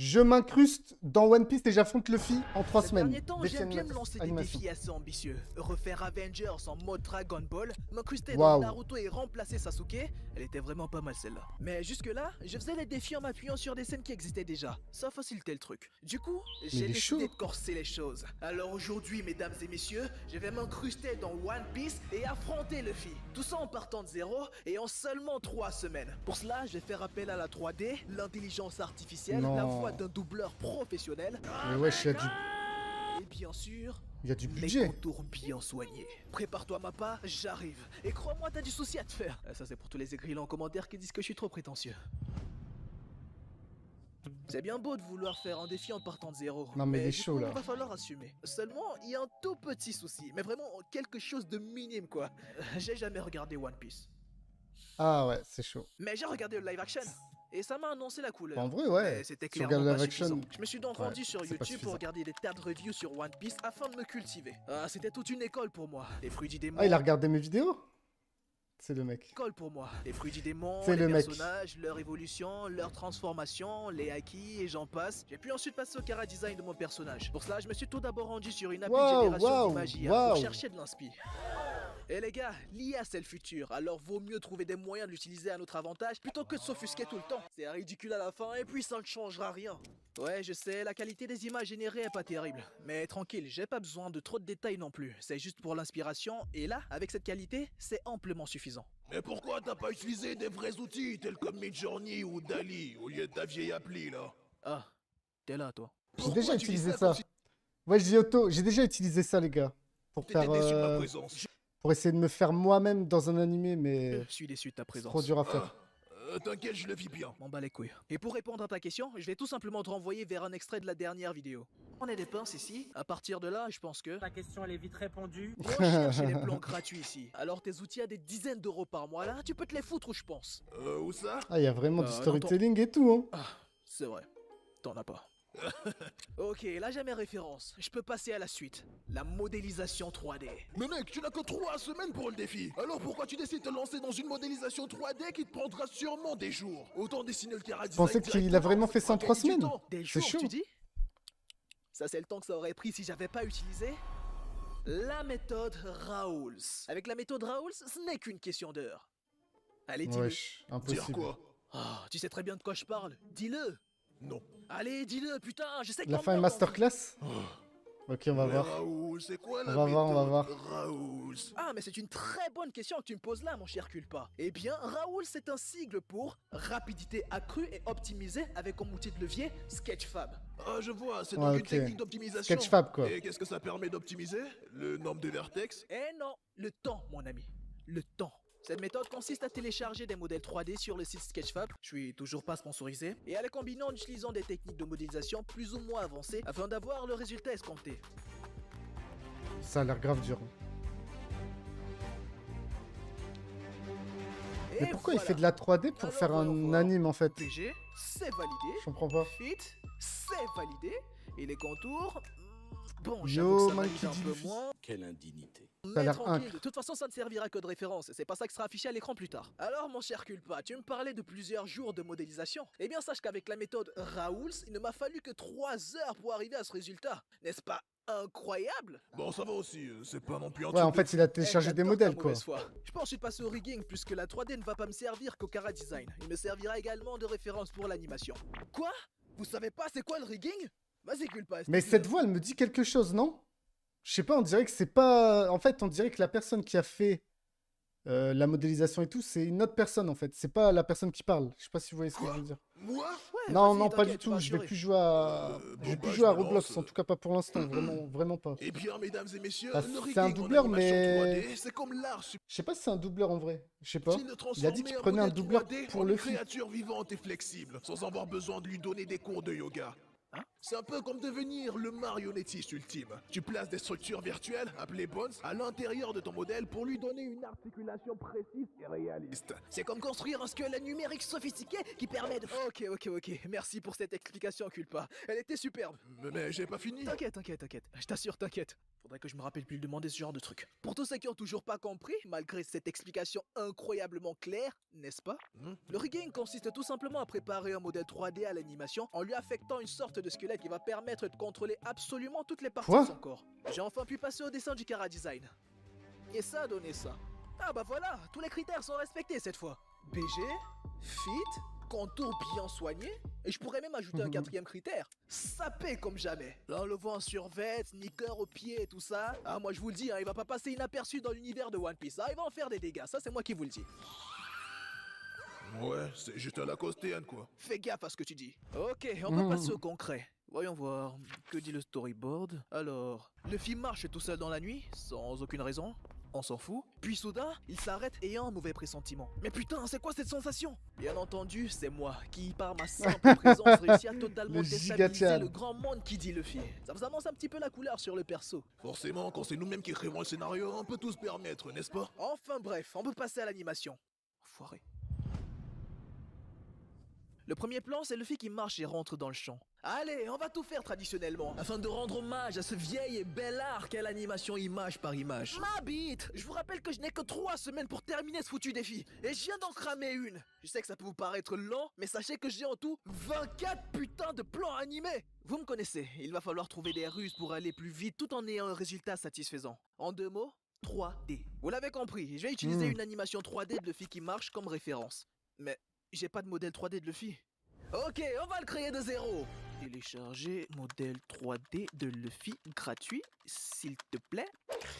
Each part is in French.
Je m'incruste dans One Piece et j'affronte Luffy en 3 Ces semaines. derniers temps, Défi j'aime bien me lancer des animation. défis assez ambitieux. Refaire Avengers en mode Dragon Ball, m'incruster dans Waouh. Naruto et remplacer Sasuke, elle était vraiment pas mal celle-là. Mais jusque-là, je faisais les défis en m'appuyant sur des scènes qui existaient déjà. Ça facilitait le truc. Du coup, il j'ai est décidé chaud. de corser les choses. Alors aujourd'hui, mesdames et messieurs, je vais m'incruster dans One Piece et affronter Luffy. Tout ça en partant de zéro et en seulement 3 semaines. Pour cela, je vais faire appel à la 3D, l'intelligence artificielle, Non. la voix d'un doubleur professionnel. Mais wesh, Et bien sûr, il y a du les budget. contours bien soignés. Prépare-toi Mappa, j'arrive. Et crois-moi, t'as du souci à te faire. Ça c'est pour tous les écrivains en commentaire qui disent que je suis trop prétentieux. C'est bien beau de vouloir faire un défi en partant de zéro. Non, mais il est du chaud, coup, là. il va falloir assumer. Seulement, il y a un tout petit souci. Mais vraiment, quelque chose de minime quoi. J'ai jamais regardé One Piece. Ah ouais, c'est chaud. Mais j'ai regardé le live action. Et ça m'a annoncé la couleur. En vrai, ouais. Mais c'était Tu clairement regardes pas live action. suffisant. Je me suis donc Ouais, rendu sur c'est pas YouTube suffisant. pour regarder des tas de reviews sur One Piece afin de me cultiver. Ah, c'était toute une école pour moi. Les fruits du démon. Ah, il a regardé mes vidéos? C'est le mec. École pour moi. Les fruits du démon, C'est les le mec. personnages, leur évolution, leur transformation, les acquis et j'en passe. J'ai pu ensuite passer au chara design de mon personnage. Pour cela, je me suis tout d'abord rendu sur une appli de génération d'images pour chercher de l'inspi. Et les gars, l'IA c'est le futur, alors vaut mieux trouver des moyens de l'utiliser à notre avantage plutôt que de s'offusquer tout le temps. C'est ridicule à la fin et puis ça ne changera rien. Ouais, je sais, la qualité des images générées est pas terrible. Mais tranquille, j'ai pas besoin de trop de détails non plus. C'est juste pour l'inspiration, et là, avec cette qualité, c'est amplement suffisant. Mais pourquoi t'as pas utilisé des vrais outils tels comme Midjourney ou Dali au lieu de ta vieille appli là? Ah, t'es là toi. J'ai déjà Pourquoi tu dis utilisé ça ça. comme si Ouais, j'ai déjà utilisé ça, les gars. Pour t'étais faire. déçu de ma présence? Pour essayer de me faire moi-même dans un animé, mais. Je suis déçu de ta C'est présence. trop dur à faire. T'inquiète, je le vis bien. M'en bats les couilles. Et pour répondre à ta question, je vais tout simplement te renvoyer vers un extrait de la dernière vidéo. On a des pinces ici. À partir de là, je pense que... Ta question elle est vite répondue. Moins cher chez les plans gratuits ici. Alors tes outils à des dizaines d'euros par mois là, tu peux te les foutre où je pense. Où ça? Ah, il y a vraiment du non, storytelling et tout, hein. Ah, c'est vrai. T'en as pas. Ok, là j'ai mes références. Je peux passer à la suite. La modélisation 3D. Mais mec, tu n'as que 3 semaines pour le défi. Alors pourquoi tu décides de te lancer dans une modélisation 3D qui te prendra sûrement des jours? Autant dessiner le chara Je design pensais qu'il a directement, vraiment ça fait te ça en fera 3 gagner du semaines. temps. Des C'est jours, chaud. tu dis? Ça c'est le temps que ça aurait pris si j'avais pas utilisé la méthode Raoul's. Avec la méthode Raoul's, ce n'est qu'une question d'heure. Allez, dis-le. Wesh, Dire impossible. quoi? Ah, tu sais très bien de quoi je parle. Dis-le. Non. Allez, dis-le, putain, je sais que La t'en fin est meurs masterclass? Ok, on va Mais voir. Raoul, c'est quoi la On va voir, on va méthode voir. Raoul? Ah, mais c'est une très bonne question que tu me poses là, mon cher Culpa. Eh bien, Raoul, c'est un sigle pour rapidité accrue et optimisée avec comme outil de levier Sketchfab. Ah, je vois, c'est Ouais, donc ok. une technique d'optimisation. Sketchfab, quoi. Et qu'est-ce que ça permet d'optimiser? Le nombre de vertex? Eh non, le temps, mon ami. Le temps. Cette méthode consiste à télécharger des modèles 3D sur le site Sketchfab, je suis toujours pas sponsorisé, et à les combiner en utilisant des techniques de modélisation plus ou moins avancées afin d'avoir le résultat escompté. Ça a l'air grave dur. Et Mais pourquoi il voilà. fait de la 3D pour Alors, faire voyons un voir. anime en fait? PG, c'est validé. Je comprends pas. Fit, c'est validé. Et les contours... Bon, Yo, j'avoue que ça Monkey valide un D. peu moins. Quelle indignité. Ça a Mais l'air tranquille, inc. de toute façon ça ne servira que de référence, c'est pas ça qui sera affiché à l'écran plus tard. Alors mon cher Culpa, tu me parlais de plusieurs jours de modélisation. Eh bien sache qu'avec la méthode Raoul's, il ne m'a fallu que 3 heures pour arriver à ce résultat. N'est-ce pas incroyable? Bon, ça va aussi, c'est pas non plus un Ouais, truc en de fait, il a téléchargé Eh, des j'adore modèles ta quoi. mauvaise foi. Je peux ensuite passer au rigging puisque la 3D ne va pas me servir qu'au chara design. Il me servira également de référence pour l'animation. Quoi? Vous savez pas c'est quoi le rigging? Vas-y Culpa. Mais explique-le. cette voix, elle me dit quelque chose, non? Je sais pas, on dirait que c'est pas. En fait, on dirait que la personne qui a fait la modélisation et tout, c'est une autre personne en fait. C'est pas la personne qui parle. Je sais pas si vous voyez ce que je veux dire. Moi? Ouais, Non, vas-y, non, pas t'inquiète, du tu vas tout. Je vais assurer. plus jouer à. bon, Je vais bah, plus je jouer à me lance. Roblox, en tout cas pas pour l'instant. Vraiment, vraiment pas. Eh bien, mesdames et messieurs, Bah, le c'est rigging un en doubleur, animation mais- 3D, c'est comme l'art Je sais pas si c'est un doubleur en vrai. Je sais pas. subtil de Il a dit transformer qu'il prenait un modèle doubleur 3D pour en le une film. créature vivante et flexible, sans avoir besoin de lui donner des cours de yoga. Hein? C'est un peu comme devenir le marionnettiste ultime. Tu places des structures virtuelles, appelées bones, à l'intérieur de ton modèle pour lui donner une articulation précise et réaliste. C'est comme construire un squelette numérique sophistiqué qui permet de... Ok. Merci pour cette explication, Culpa. Elle était superbe. Mais j'ai pas fini. T'inquiète. Je t'assure, t'inquiète. Faudrait que je me rappelle plus de demander ce genre de truc. Pour tous ceux qui ont toujours pas compris, malgré cette explication incroyablement claire, n'est-ce pas? Le rigging consiste tout simplement à préparer un modèle 3D à l'animation en lui affectant une sorte de squelette qui va permettre de contrôler absolument toutes les parties de son corps. J'ai enfin pu passer au dessin du Chara Design. Et ça a donné ça. Ah bah voilà, tous les critères sont respectés cette fois. BG, fit, contour bien soigné, et je pourrais même ajouter un 4e critère, sapé comme jamais. Là, on le voit en survêt, sneaker au pied et tout ça. Ah, moi je vous le dis, hein, il va pas passer inaperçu dans l'univers de One Piece. Ah, il va en faire des dégâts, ça c'est moi qui vous le dis. Ouais, c'est juste à la costéenne quoi. Fais gaffe à ce que tu dis. Ok, on va passer au concret. Voyons voir, que dit le storyboard? Alors, le film marche tout seul dans la nuit, sans aucune raison. On s'en fout. Puis soudain, il s'arrête ayant un mauvais pressentiment. Mais putain, c'est quoi cette sensation? Bien entendu, c'est moi qui, par ma simple présence, réussit à totalement déstabiliser le grand monde qui dit Luffy. Ça vous annonce un petit peu la couleur sur le perso. Forcément, quand c'est nous-mêmes qui écrivons le scénario, on peut tout se permettre, n'est-ce pas? Enfin bref, on peut passer à l'animation. Enfoiré. Le premier plan, c'est Luffy qui marche et rentre dans le champ. Allez, on va tout faire traditionnellement, afin de rendre hommage à ce vieil et bel art qu'est l'animation image par image. Ma bite! Je vous rappelle que je n'ai que 3 semaines pour terminer ce foutu défi, et je viens d'en cramer une. Je sais que ça peut vous paraître lent, mais sachez que j'ai en tout 24 putains de plans animés. Vous me connaissez, il va falloir trouver des ruses pour aller plus vite tout en ayant un résultat satisfaisant. En 2 mots, 3D. Vous l'avez compris, je vais utiliser une animation 3D de Luffy qui marche comme référence. Mais j'ai pas de modèle 3D de Luffy. Ok, on va le créer de zéro. Télécharger modèle 3D de Luffy gratuit, s'il te plaît.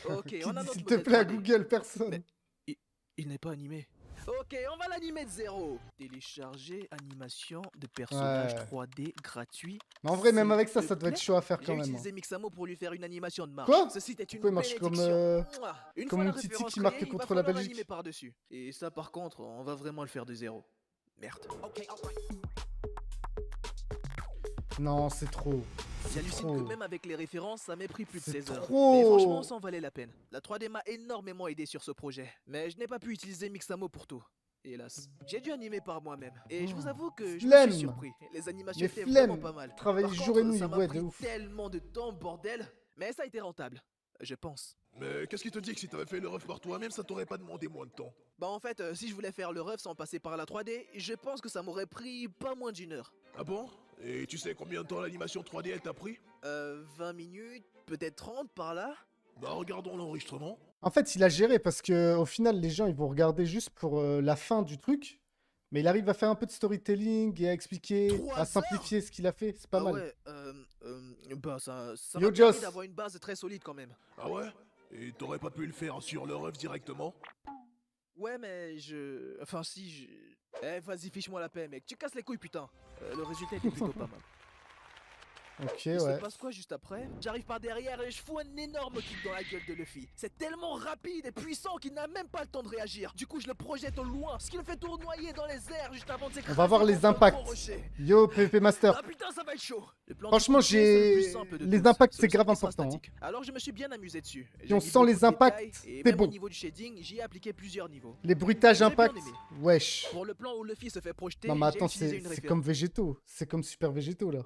Ok, on a notre s'il te plaît à Google, personne. Mais il n'est pas animé. Ok, on va l'animer de zéro. Télécharger animation de personnage 3D gratuit. Mais en vrai, même avec ça, ça doit être chaud à faire quand même. J'ai utilisé Mixamo pour lui faire une animation de marche. Quoi? Ceci est une il marche comme une petite qui marque contre la Belgique. Par-dessus. Et ça, par contre, on va vraiment le faire de zéro. Merde. Ok. Non, c'est trop. J'hallucine que même avec les références, ça m'ait pris plus de 16 heures. Trop. Mais franchement, ça en valait la peine. La 3D m'a énormément aidé sur ce projet. Mais je n'ai pas pu utiliser Mixamo pour tout. Hélas. J'ai dû animer par moi-même. Et je vous avoue que je me suis surpris. Les animations étaient vraiment pas mal. Travailler jour et nuit, ça m'a ouais, pris de ouf. tellement de temps, bordel. Mais ça a été rentable. Je pense. Mais qu'est-ce qui te dit que si t'avais fait le ref par toi-même, ça t'aurait pas demandé moins de temps? Bah en fait, si je voulais faire le ref sans passer par la 3D, je pense que ça m'aurait pris pas moins d'1 heure. Ah bon? Et tu sais combien de temps l'animation 3D elle t'a pris? 20 minutes, peut-être 30 par là. Bah regardons l'enregistrement. En fait, il a géré parce que au final, les gens ils vont regarder juste pour la fin du truc. Mais il arrive à faire un peu de storytelling et à expliquer, à simplifier ce qu'il a fait. C'est pas mal. Ouais, bah ça m'a permis d'avoir une base très solide quand même. Ah ouais? Et t'aurais pas pu le faire sur le ref directement? Ouais, mais enfin si, Eh, vas-y, fiche-moi la paix, mec. Tu casses les couilles, putain. Le résultat était plutôt pas mal. Ok, Il ouais. se passe quoi juste après? J'arrive par derrière et je fous un énorme kick dans la gueule de Luffy. C'est tellement rapide et puissant qu'il n'a même pas le temps de réagir. Du coup, je le projette au loin, ce qui le fait tournoyer dans les airs juste avant de s'écraser. On va voir les impacts. Yo, PvP Master. Ah putain, ça va être chaud. Franchement, les impacts, c'est grave important. Hein. Alors, je me suis bien amusé dessus. Si on sent les impacts, c'est bon. Au niveau du shading, j'y ai appliqué plusieurs niveaux. Les bruitages impacts, wesh. Pour le plan où Luffy se fait projeter, non mais attends, c'est comme Végétaux. C'est comme Super Végétaux là.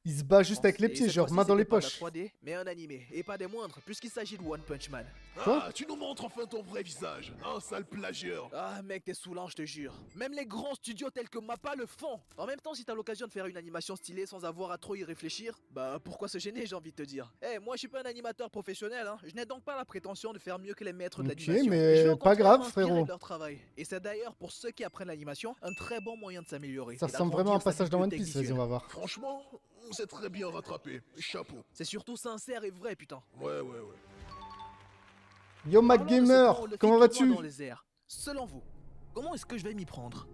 Il se bat juste avec les pieds, genre main dans les poches. 3D, mais un animé, et pas des moindres, puisqu'il s'agit de One Punch Man. Ah, tu nous montres enfin ton vrai visage, un sale plagieur. Ah mec, t'es saoulant, je te jure. Même les grands studios tels que Mappa le font. En même temps, si t'as l'occasion de faire une animation stylée sans avoir à trop y réfléchir, bah pourquoi se gêner, j'ai envie de te dire. Eh, moi je suis pas un animateur professionnel, hein. Je n'ai donc pas la prétention de faire mieux que les maîtres de l'animation. Ok, mais pas grave, frérot. Leur travail. Et c'est d'ailleurs pour ceux qui apprennent l'animation un très bon moyen de s'améliorer. Ça ressemble vraiment à un passage dans One Piece, vas-y, on va voir. Franchement, c'est très bien rattrapé. Chapeau. C'est surtout sincère et vrai, putain. Ouais. Yo, MacGamer, comment vas-tu? Selon vous, comment est-ce que je vais m'y prendre?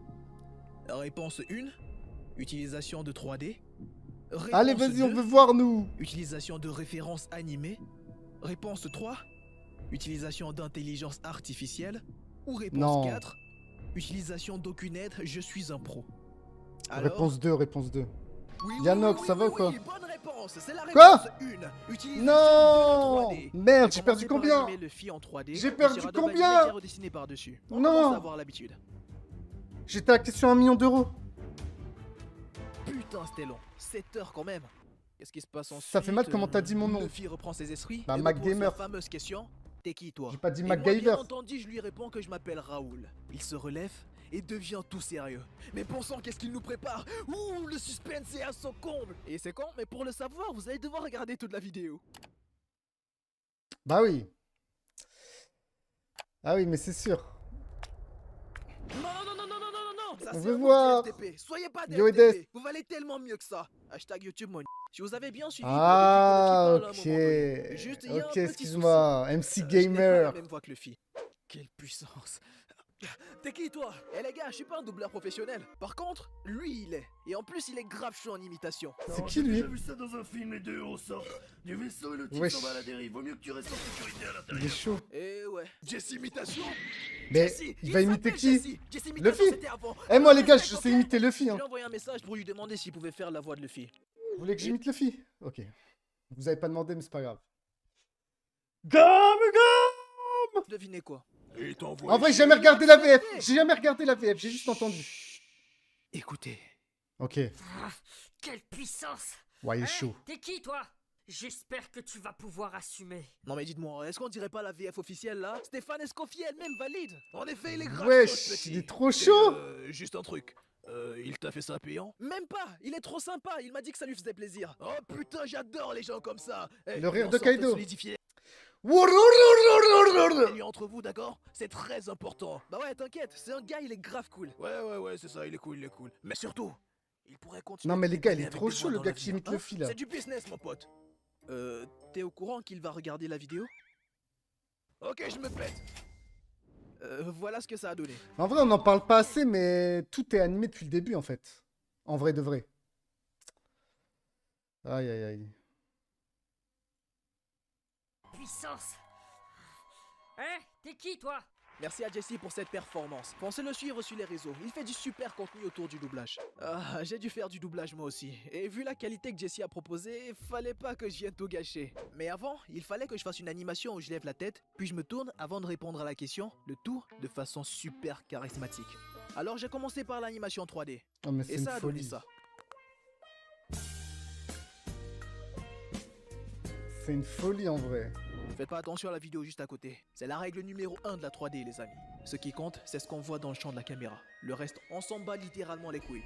Réponse 1, utilisation de 3D. Réponse allez, vas-y, 2, on veut voir, nous. Utilisation de références animées. Réponse 3, utilisation d'intelligence artificielle. Ou réponse 4, utilisation d'aucune aide, je suis un pro. Alors, réponse 2. Oui, Yannock, ça va ou quoi? Bonne réponse, c'est la Quoi? réponse 1. Utilisez Non! le 3D. Merde, j'ai perdu Commencez par combien? animer le fi en 3D, J'ai puis perdu sur Adobe combien? Animate, j'ai redessiné par-dessus. On commence à avoir l'habitude. J'étais à la question 1 million d'euros. Putain, c'était long. 7 heures quand même. Qu'est-ce qui se passe ensuite? Ça fait mal comment t'as dit mon nom. Luffy reprend ses esprits Bah, et me pose MacGamer. la fameuse question. T'es qui toi? J'ai pas dit Et moi, MacGyver. bien entendu, je lui réponds que je m'appelle Raoul. Il se relève et devient tout sérieux. Mais bon sang, qu'est-ce qu'il nous prépare? Ouh, le suspense est à son comble. Et c'est con, mais pour le savoir, vous allez devoir regarder toute la vidéo. Bah oui. Ah oui, mais c'est sûr. Non, ça On c'est veut un voir. mot du FTP. Soyez pas des Yo, FTP. Edes. Vous valez tellement mieux que ça. Hashtag YouTube mon. Si vous avez bien suivi, Ah, vous avez vu que le ok. film parle à un moment donné. Juste, il y a un Ok, petit excuse-moi. MC souci. Je n'ai pas Gamer. la même voix que Luffy. Quelle puissance. T'es qui toi? Eh les gars, je suis pas un doubleur professionnel. Par contre, lui il est. Et en plus il est grave chaud en imitation. C'est qui lui? J'ai vu ça dans un film, les deux héros sortent du vaisseau et le type Wesh. s'en va à la dérive. Vaut mieux que tu restes en sécurité à Il est l'intérieur. chaud. Eh ouais. Jesse imitation. Mais Jesse, il va imiter s'appelle qui? Jesse. Jesse imitation, Luffy. c'était avant. Eh moi les gars, je Respect, sais ok? imiter Luffy. Je Hein. lui ai envoyé un message pour lui demander s'il pouvait faire la voix de Luffy. Vous voulez que j'imite Luffy? Ok. Vous avez pas demandé, mais c'est pas grave. Gomme. Devinez quoi? Et t'envoies. En vrai, j'ai jamais regardé la VF. J'ai jamais regardé la VF, j'ai juste entendu. Écoutez. Ok. Ah, quelle puissance! Ouais, il est Hein, chaud. T'es qui, toi? J'espère que tu vas pouvoir assumer. Non mais dites-moi, est-ce qu'on dirait pas la VF officielle là? Stéphane Escoffier elle-même valide. En effet, il est grave. Wesh, il est trop chaud. Juste un truc. Il t'a fait ça payant? Même pas, il est trop sympa, il m'a dit que ça lui faisait plaisir. Oh putain, j'adore les gens comme ça. Eh, Le rire en de sorte Kaido. solidifier les liens entre vous, d'accord? C'est très important. Bah ouais, t'inquiète, c'est un gars, il est grave cool. Ouais, c'est ça, il est cool. Mais surtout, il pourrait continuer. Non mais à les gars, il déconner est avec trop des chaud voix le dans gars qui l'avenir. imite Luffy là. C'est du business, mon pote. T'es au courant qu'il va regarder la vidéo? Ok, je me pète. Voilà ce que ça a donné. En vrai, on n'en parle pas assez, mais tout est animé depuis le début en fait. En vrai de vrai. Aïe aïe aïe. Puissance! Hein? T'es qui, toi? Merci à Jesse pour cette performance. Pensez le suivre sur les réseaux, il fait du super contenu autour du doublage. Ah, j'ai dû faire du doublage moi aussi. Et vu la qualité que Jesse a proposée, fallait pas que je vienne tout gâcher. Mais avant, il fallait que je fasse une animation où je lève la tête, puis je me tourne avant de répondre à la question, le tout de façon super charismatique. Alors j'ai commencé par l'animation 3D. Oh mais c'est Et une ça a donné folie. ça. C'est une folie en vrai. Faites pas attention à la vidéo juste à côté. C'est la règle numéro 1 de la 3D les amis. Ce qui compte, c'est ce qu'on voit dans le champ de la caméra. Le reste, on s'en bat littéralement les couilles.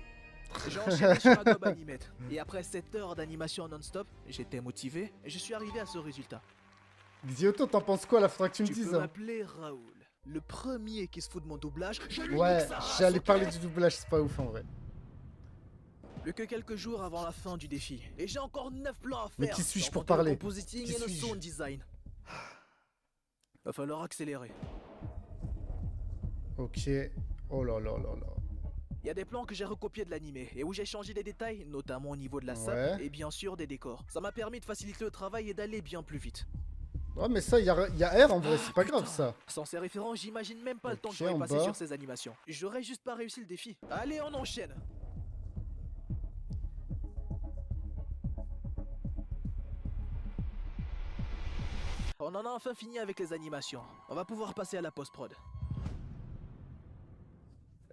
J'ai enchaîné sur Adobe Animate. Et après 7 heures d'animation non-stop, j'étais motivé et je suis arrivé à ce résultat. Xioto, t'en penses quoi là? Faudra que tu me Tu dises. peux Hein. m'appeler Raoul. Le premier qui se fout de mon doublage, je lui Ouais, nique sa race, j'allais ok? parler du doublage, c'est pas ouf en vrai. Plus que quelques jours avant la fin du défi. Et j'ai encore 9 plans à faire. Mais qui suis-je sans pour compter parler? Le compositing Qui et le suis-je? sound design. Va falloir accélérer. Ok. Oh là là là là. Il y a des plans que j'ai recopiés de l'animé et où j'ai changé des détails, notamment au niveau de la Ouais. sape et bien sûr des décors. Ça m'a permis de faciliter le travail et d'aller bien plus vite. Ouais mais ça, y a R en vrai, c'est pas Putain. grave ça. Sans ces références, j'imagine même pas le temps que Ok, j'aurais en passé bas. sur ces animations. J'aurais juste pas réussi le défi. Allez, on enchaîne. On en a enfin fini avec les animations. On va pouvoir passer à la post-prod.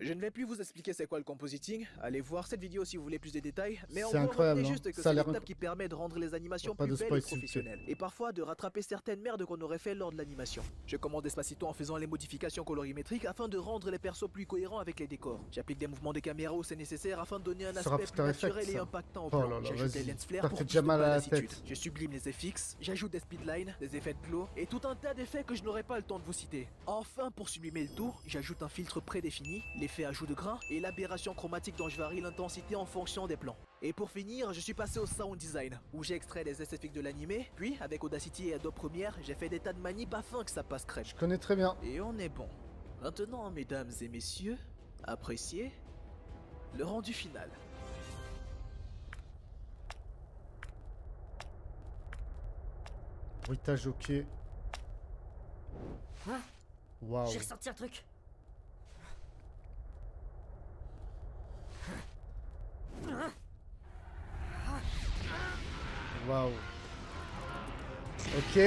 Je ne vais plus vous expliquer c'est quoi le compositing, allez voir cette vidéo si vous voulez plus de détails, mais en C'est gros incroyable, retenez hein. juste que Ça a c'est l'air l'étape qui permet de rendre les animations Pas de plus belles spoil, et s'il vous plaît. professionnelles, et parfois de rattraper certaines merdes qu'on aurait fait lors de l'animation. Je commande Despacito en faisant les modifications colorimétriques afin de rendre les persos plus cohérents avec les décors. J'applique des mouvements de caméra où c'est nécessaire afin de donner un sera aspect plus After Effects, naturel et ça. impactant au Oh plan. là là, J'ajoute des vas-y. lens flares Ça pour fait plus déjà de mal à la lassitude. tête. Je sublime les FX, j'ajoute des speedlines, des effets de glow et tout un tas d'effets que je n'aurai pas le temps de vous citer. Enfin, pour sublimer le tout, j'ajoute un filtre prédéfini, l'effet ajout de grain et l'aberration chromatique dont je varie l'intensité en fonction des plans. Et pour finir, je suis passé au sound design, où j'ai extrait des esthétiques de l'animé, puis avec Audacity et Adobe Premiere, j'ai fait des tas de manips afin que ça passe crème. Je connais très bien. Et on est bon. Maintenant, mesdames et messieurs, appréciez le rendu final. Bruitage ok. Hein? Waouh. J'ai ressenti un truc. Waouh. Ok.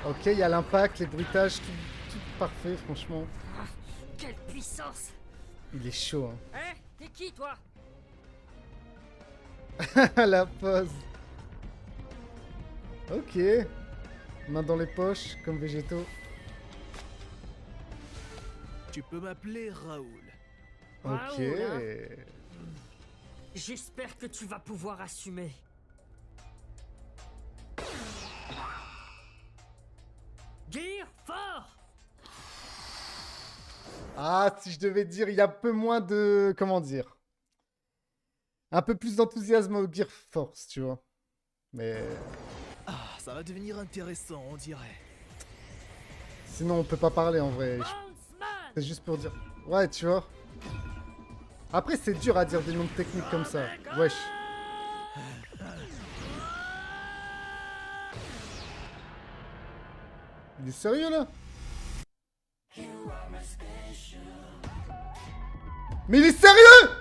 Ok, il y a l'impact, les bruitages, tout parfait, franchement. Ah, quelle puissance! Il est chaud, Hein? T'es qui, toi? hein. La pose. Ok. Main dans les poches, comme végétaux. Tu peux m'appeler Raoul. Ok. Raoul, hein? J'espère que tu vas pouvoir assumer. Gear fort! Ah, si je devais dire, il y a un peu moins de... Comment dire? Un peu plus d'enthousiasme au Gear Force, tu vois. Mais... Ah, ça va devenir intéressant, on dirait. Sinon, on peut pas parler, en vrai. C'est juste pour dire... Ouais, tu vois. Après, c'est dur à dire des noms de techniques comme ça. Wesh. Il est sérieux, là? Mais il est sérieux?